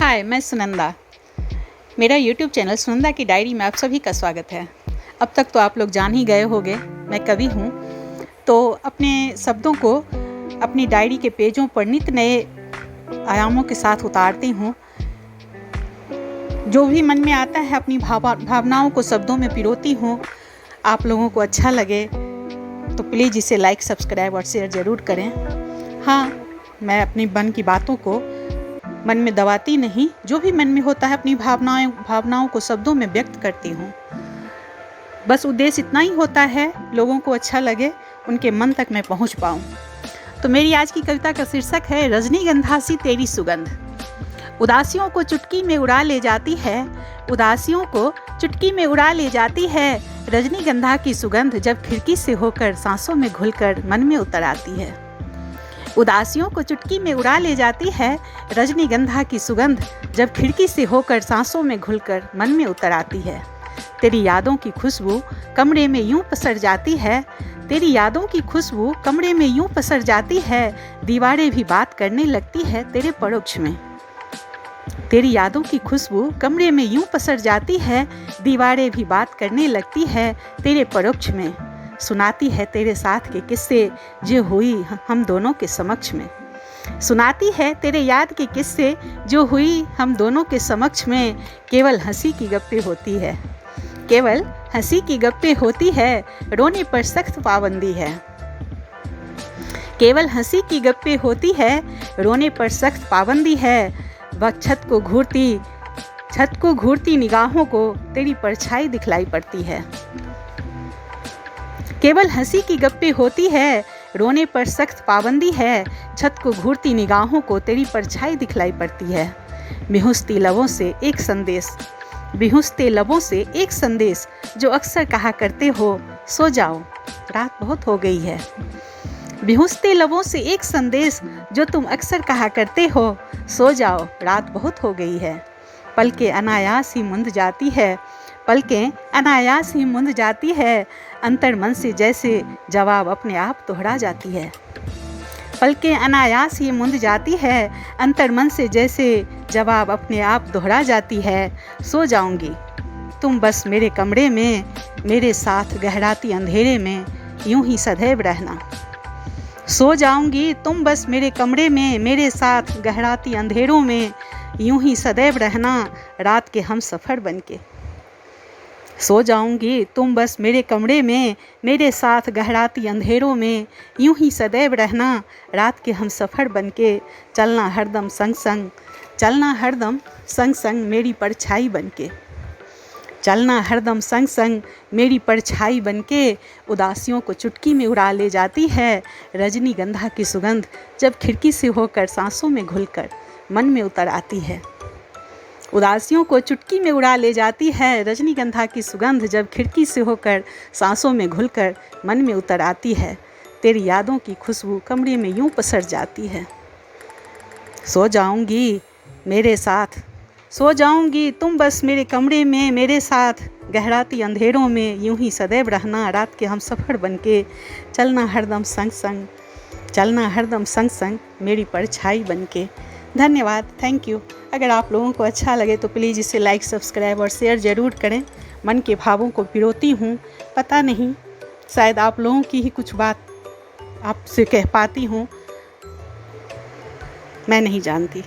हाय, मैं सुनंदा। मेरा YouTube channel Sunanda की डायरी में आप सभी का स्वागत है। अब तक तो आप लोग जान ही गए होंगे मैं कवि हूँ, तो अपने शब्दों को अपनी डायरी के पेजों पर नित नए आयामों के साथ उतारती हूँ। जो भी मन में आता है अपनी भावनाओं को शब्दों में पिरोती हूँ। आप लोगों को अच्छा लगे तो प्लीज़ इसे लाइक, सब्सक्राइब और शेयर ज़रूर करें। हाँ, मैं अपनी मन की बातों को मन में दबाती नहीं, जो भी मन में होता है अपनी भावनाओं को शब्दों में व्यक्त करती हूँ। बस उद्देश्य इतना ही होता है, लोगों को अच्छा लगे, उनके मन तक मैं पहुँच पाऊँ। तो मेरी आज की कविता का शीर्षक है रजनीगंधा सी तेरी सुगंध। उदासियों को चुटकी में उड़ा ले जाती है, उदासियों को चुटकी में उड़ा ले जाती है रजनीगंधा की सुगंध, जब खिड़की से होकर सांसों में घुलकर मन में उतर आती है। उदासियों को चुटकी में उड़ा ले जाती है रजनीगंधा की सुगंध, जब खिड़की से होकर सांसों में घुलकर मन में उतर आती है। तेरी यादों की खुशबू कमरे में यूं पसर जाती है, तेरी यादों की खुशबू कमरे में यूं पसर जाती है, दीवारें भी बात करने लगती है तेरे परोक्ष में। तेरी यादों की खुशबू कमरे में यूं पसर जाती है, दीवारें भी बात करने लगती है तेरे परोक्ष में। सुनाती है तेरे साथ के किस्से जो हुई हम दोनों के समक्ष में। सुनाती है तेरे याद के किस्से जो हुई हम दोनों के समक्ष में। केवल हंसी की गप्पे होती है, केवल हंसी की गप्पे होती है, रोने पर सख्त पाबंदी है। केवल हंसी की गप्पे होती है, रोने पर सख्त पाबंदी है। वह छत को घूरती निगाहों को तेरी परछाई दिखलाई पड़ती है। केवल हंसी की गप्पे होती है, रोने पर सख्त पाबंदी है, छत को घूरती निगाहों को तेरी परछाई दिखलाई पड़ती है। बेहुस्ती लबों से एक संदेश, बेहुस्ते लबों से एक संदेश जो अक्सर कहा करते हो, सो जाओ रात बहुत हो गई है। बेहुस्ते लबों से एक संदेश जो तुम अक्सर कहा करते हो, सो जाओ रात बहुत हो गई है। पलकें अनायास ही मुंद जाती है, पलकें अनायास ही मुंद जाती है, अंतर मन से जैसे जवाब अपने आप दोहरा जाती है। पलकें अनायास ही मुंद जाती है, अंतर मन से जैसे जवाब अपने आप दोहरा जाती है। सो जाऊंगी तुम बस मेरे कमरे में, मेरे साथ गहराती अंधेरे में यूं ही सदैव रहना। सो जाऊंगी तुम बस मेरे कमरे में, मेरे साथ गहराती अंधेरों में यूं ही सदैव रहना, रात के हम सफ़र बनके। सो जाऊंगी तुम बस मेरे कमरे में, मेरे साथ गहराती अंधेरों में यूं ही सदैव रहना, रात के हम सफ़र बनके। चलना हरदम संग संग, चलना हरदम संग संग मेरी परछाई बनके। चलना हरदम संग संग मेरी परछाई बनके। उदासियों को चुटकी में उड़ा ले जाती है रजनीगंधा की सुगंध, जब खिड़की से होकर सांसों में घुलकर मन में उतर आती है। उदासियों को चुटकी में उड़ा ले जाती है रजनीगंधा की सुगंध, जब खिड़की से होकर सांसों में घुलकर मन में उतर आती है। तेरी यादों की खुशबू कमरे में यूं पसर जाती है। सो जाऊंगी मेरे साथ, सो जाऊंगी तुम बस मेरे कमरे में, मेरे साथ गहराती अंधेरों में यूं ही सदैव रहना, रात के हम सफ़र बनके। चलना हरदम संग संग, चलना हरदम संग संग मेरी परछाई बनके। धन्यवाद, थैंक यू। अगर आप लोगों को अच्छा लगे तो प्लीज़ इसे लाइक, सब्सक्राइब और शेयर ज़रूर करें। मन के भावों को पिरोती हूँ, पता नहीं शायद आप लोगों की ही कुछ बात आपसे कह पाती हूँ, मैं नहीं जानती।